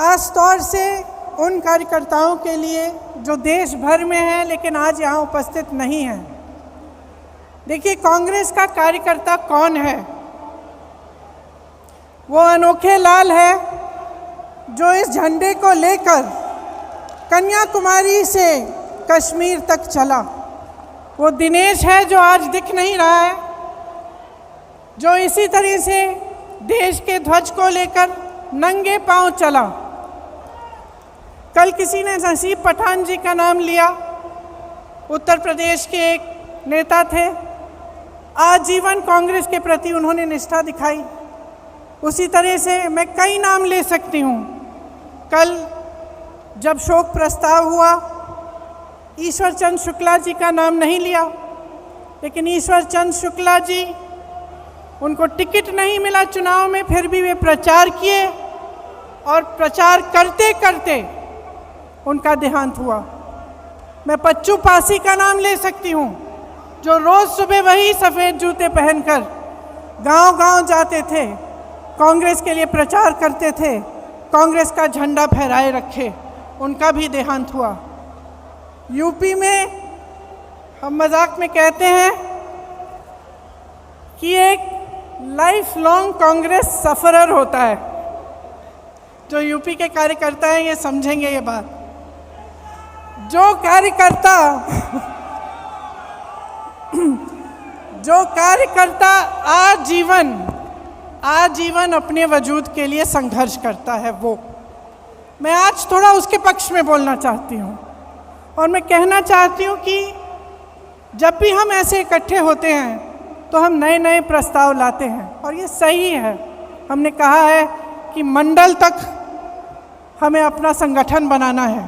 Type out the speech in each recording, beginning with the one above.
ख़ास तौर से उन कार्यकर्ताओं के लिए जो देश भर में हैं लेकिन आज यहाँ उपस्थित नहीं हैं। देखिए, कांग्रेस का कार्यकर्ता कौन है? वो अनोखे लाल है जो इस झंडे को लेकर कन्याकुमारी से कश्मीर तक चला। वो दिनेश है जो आज दिख नहीं रहा है, जो इसी तरह से देश के ध्वज को लेकर नंगे पांव चला। कल किसी ने नसीब पठान जी का नाम लिया, उत्तर प्रदेश के एक नेता थे। आजीवन कांग्रेस के प्रति उन्होंने निष्ठा दिखाई। उसी तरह से मैं कई नाम ले सकती हूँ। कल जब शोक प्रस्ताव हुआ, ईश्वर चंद शुक्ला जी का नाम नहीं लिया, लेकिन ईश्वर चंद शुक्ला जी, उनको टिकट नहीं मिला चुनाव में, फिर भी वे प्रचार किए और प्रचार करते करते उनका देहांत हुआ। मैं पच्चू पासी का नाम ले सकती हूँ, जो रोज़ सुबह वही सफ़ेद जूते पहनकर गांव-गांव जाते थे, कांग्रेस के लिए प्रचार करते थे, कांग्रेस का झंडा फहराए रखे। उनका भी देहांत हुआ। यूपी में हम मजाक में कहते हैं कि एक लाइफ लॉन्ग कांग्रेस सफरर होता है। जो यूपी के कार्यकर्ता हैं ये समझेंगे ये बात। जो कार्यकर्ता आजीवन अपने वजूद के लिए संघर्ष करता है, वो मैं आज थोड़ा उसके पक्ष में बोलना चाहती हूँ। और मैं कहना चाहती हूँ कि जब भी हम ऐसे इकट्ठे होते हैं तो हम नए नए प्रस्ताव लाते हैं, और ये सही है। हमने कहा है कि मंडल तक हमें अपना संगठन बनाना है,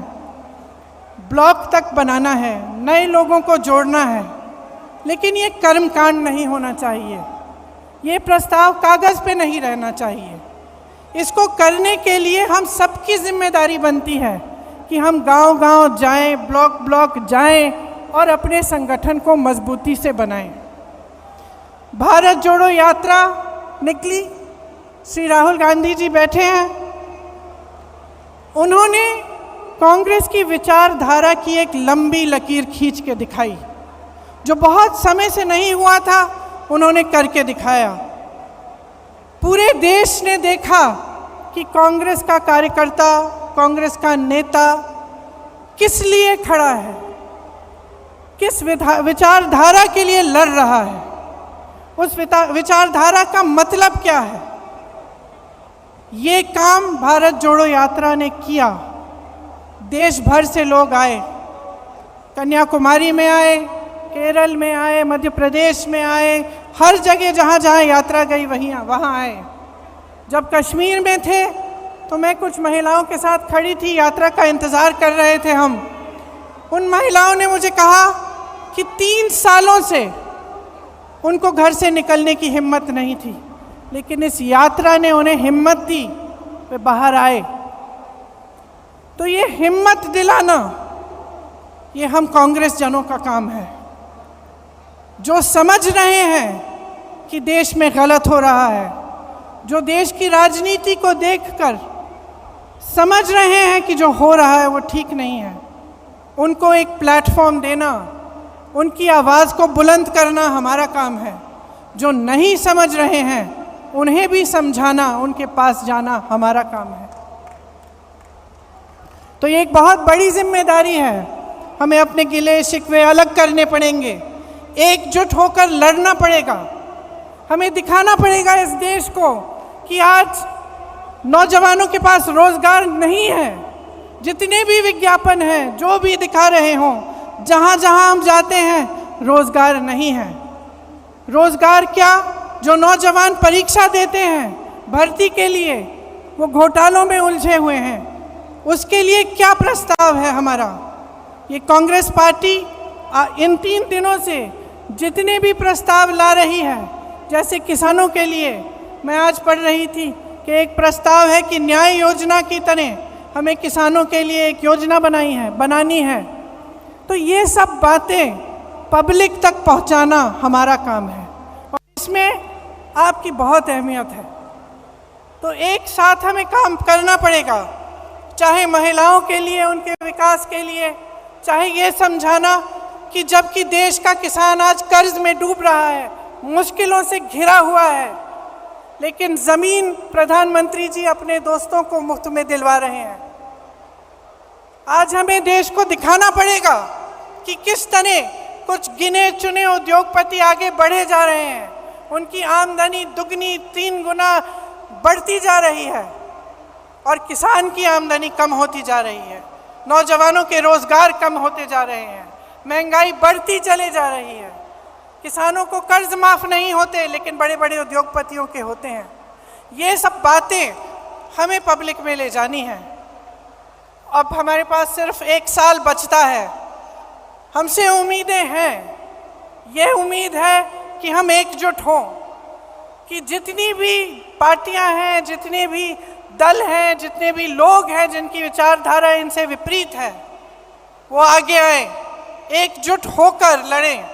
ब्लॉक तक बनाना है, नए लोगों को जोड़ना है, लेकिन ये कर्मकांड नहीं होना चाहिए। ये प्रस्ताव कागज़ पे नहीं रहना चाहिए। इसको करने के लिए हम सबकी जिम्मेदारी बनती है कि हम गांव-गांव जाएं, ब्लॉक ब्लॉक जाएं और अपने संगठन को मजबूती से बनाएं। भारत जोड़ो यात्रा निकली, श्री राहुल गांधी जी बैठे हैं। उन्होंने कांग्रेस की विचारधारा की एक लंबी लकीर खींच के दिखाई। जो बहुत समय से नहीं हुआ था, उन्होंने करके दिखाया। पूरे देश ने देखा कि कांग्रेस का कार्यकर्ता, कांग्रेस का नेता किस लिए खड़ा है, किस विचारधारा के लिए लड़ रहा है, उस विचारधारा का मतलब क्या है। ये काम भारत जोड़ो यात्रा ने किया। देश भर से लोग आए, कन्याकुमारी में आए, केरल में आए, मध्य प्रदेश में आए, हर जगह जहाँ जहाँ यात्रा गई वहाँ आए। जब कश्मीर में थे तो मैं कुछ महिलाओं के साथ खड़ी थी, यात्रा का इंतज़ार कर रहे थे हम। उन महिलाओं ने मुझे कहा कि 3 सालों से उनको घर से निकलने की हिम्मत नहीं थी, लेकिन इस यात्रा ने उन्हें हिम्मत दी, वे बाहर आए। तो ये हिम्मत दिलाना, ये हम कांग्रेस जनों का काम है, जो समझ रहे हैं कि देश में गलत हो रहा है, जो देश की राजनीति को देखकर समझ रहे हैं कि जो हो रहा है वो ठीक नहीं है। उनको एक प्लेटफॉर्म देना, उनकी आवाज़ को बुलंद करना हमारा काम है। जो नहीं समझ रहे हैं उन्हें भी समझाना, उनके पास जाना हमारा काम है। तो ये एक बहुत बड़ी जिम्मेदारी है। हमें अपने गिले शिकवे अलग करने पड़ेंगे, एकजुट होकर लड़ना पड़ेगा। हमें दिखाना पड़ेगा इस देश को कि आज नौजवानों के पास रोज़गार नहीं है। जितने भी विज्ञापन हैं, जो भी दिखा रहे हों, जहाँ जहाँ हम जाते हैं रोज़गार नहीं है। रोज़गार क्या, जो नौजवान परीक्षा देते हैं भर्ती के लिए, वो घोटालों में उलझे हुए हैं, उसके लिए क्या प्रस्ताव है हमारा। ये कांग्रेस पार्टी इन 3 दिनों से जितने भी प्रस्ताव ला रही है, जैसे किसानों के लिए मैं आज पढ़ रही थी कि एक प्रस्ताव है कि न्याय योजना की तरह हमें किसानों के लिए एक योजना बनानी है। तो ये सब बातें पब्लिक तक पहुंचाना हमारा काम है, और इसमें आपकी बहुत अहमियत है। तो एक साथ हमें काम करना पड़ेगा। चाहे महिलाओं के लिए, उनके विकास के लिए, चाहे ये समझाना कि जबकि देश का किसान आज कर्ज में डूब रहा है, मुश्किलों से घिरा हुआ है, लेकिन ज़मीन प्रधानमंत्री जी अपने दोस्तों को मुफ्त में दिलवा रहे हैं। आज हमें देश को दिखाना पड़ेगा कि किस तरह कुछ गिने चुने उद्योगपति आगे बढ़े जा रहे हैं, उनकी आमदनी दुगनी 3 गुना बढ़ती जा रही है और किसान की आमदनी कम होती जा रही है, नौजवानों के रोजगार कम होते जा रहे हैं, महंगाई बढ़ती चले जा रही है, किसानों को कर्ज माफ़ नहीं होते लेकिन बड़े बड़े उद्योगपतियों के होते हैं। ये सब बातें हमें पब्लिक में ले जानी है। अब हमारे पास सिर्फ 1 साल बचता है, हमसे उम्मीदें हैं। ये उम्मीद है कि हम एकजुट हों, कि जितनी भी पार्टियां हैं, जितने भी दल हैं, जितने भी लोग हैं जिनकी विचारधारा इनसे विपरीत है, वो आगे आए, एकजुट होकर लड़ें।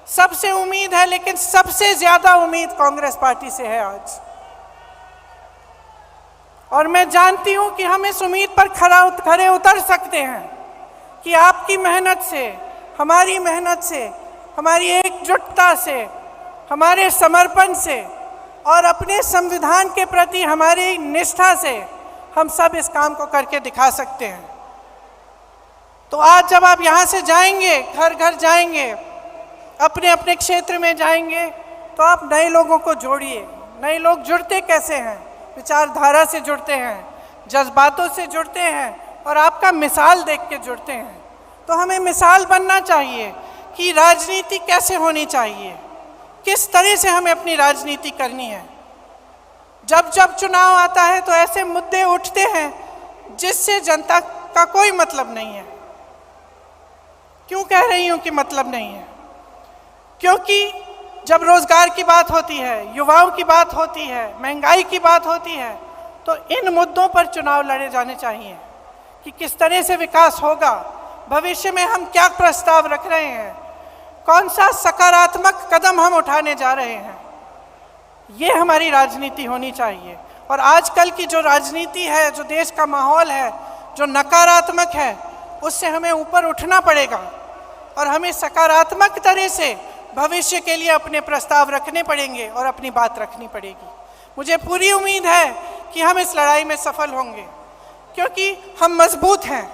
सबसे उम्मीद है, लेकिन सबसे ज़्यादा उम्मीद कांग्रेस पार्टी से है आज। और मैं जानती हूं कि हम इस उम्मीद पर खरे उतर सकते हैं कि आपकी मेहनत से, हमारी मेहनत से, हमारी एकजुटता से, हमारे समर्पण से और अपने संविधान के प्रति हमारी निष्ठा से हम सब इस काम को करके दिखा सकते हैं। तो आज जब आप यहाँ से जाएंगे, घर घर जाएंगे, अपने अपने क्षेत्र में जाएंगे, तो आप नए लोगों को जोड़िए। नए लोग जुड़ते कैसे हैं? विचारधारा से जुड़ते हैं, जज्बातों से जुड़ते हैं और आपका मिसाल देख के जुड़ते हैं। तो हमें मिसाल बनना चाहिए कि राजनीति कैसे होनी चाहिए, किस तरह से हमें अपनी राजनीति करनी है। जब जब चुनाव आता है तो ऐसे मुद्दे उठते हैं जिससे जनता का कोई मतलब नहीं है। क्यों कह रही हूँ कि मतलब नहीं है? क्योंकि जब रोजगार की बात होती है, युवाओं की बात होती है, महंगाई की बात होती है, तो इन मुद्दों पर चुनाव लड़े जाने चाहिए कि किस तरह से विकास होगा, भविष्य में हम क्या प्रस्ताव रख रहे हैं, कौन सा सकारात्मक कदम हम उठाने जा रहे हैं। ये हमारी राजनीति होनी चाहिए। और आजकल की जो राजनीति है, जो देश का माहौल है, जो नकारात्मक है, उससे हमें ऊपर उठना पड़ेगा और हमें सकारात्मक तरह से भविष्य के लिए अपने प्रस्ताव रखने पड़ेंगे और अपनी बात रखनी पड़ेगी। मुझे पूरी उम्मीद है कि हम इस लड़ाई में सफल होंगे, क्योंकि हम मजबूत हैं।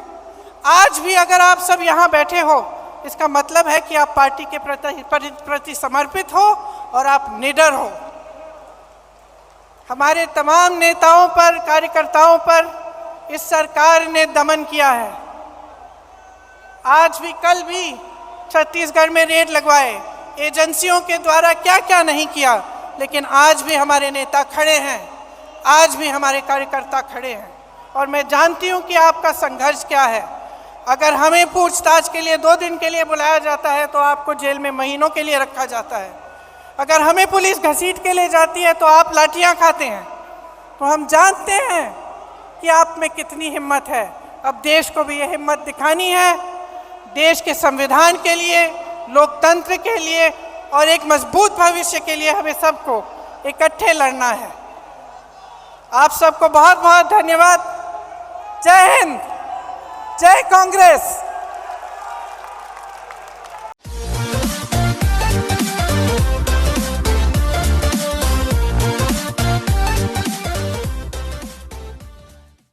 आज भी अगर आप सब यहाँ बैठे हो, इसका मतलब है कि आप पार्टी के प्रति समर्पित हो और आप निडर हो। हमारे तमाम नेताओं पर, कार्यकर्ताओं पर इस सरकार ने दमन किया है। आज भी, कल भी छत्तीसगढ़ में रेड लगवाए, एजेंसियों के द्वारा क्या क्या नहीं किया, लेकिन आज भी हमारे नेता खड़े हैं, आज भी हमारे कार्यकर्ता खड़े हैं। और मैं जानती हूँ कि आपका संघर्ष क्या है। अगर हमें पूछताछ के लिए 2 दिन के लिए बुलाया जाता है तो आपको जेल में महीनों के लिए रखा जाता है। अगर हमें पुलिस घसीट के ले जाती है तो आप लाठियाँ खाते हैं। तो हम जानते हैं कि आप में कितनी हिम्मत है। अब देश को भी ये हिम्मत दिखानी है, देश के संविधान के लिए, लोकतंत्र के लिए और एक मजबूत भविष्य के लिए हमें सबको इकट्ठे लड़ना है। आप सबको बहुत बहुत धन्यवाद। जय हिंद, जय कांग्रेस।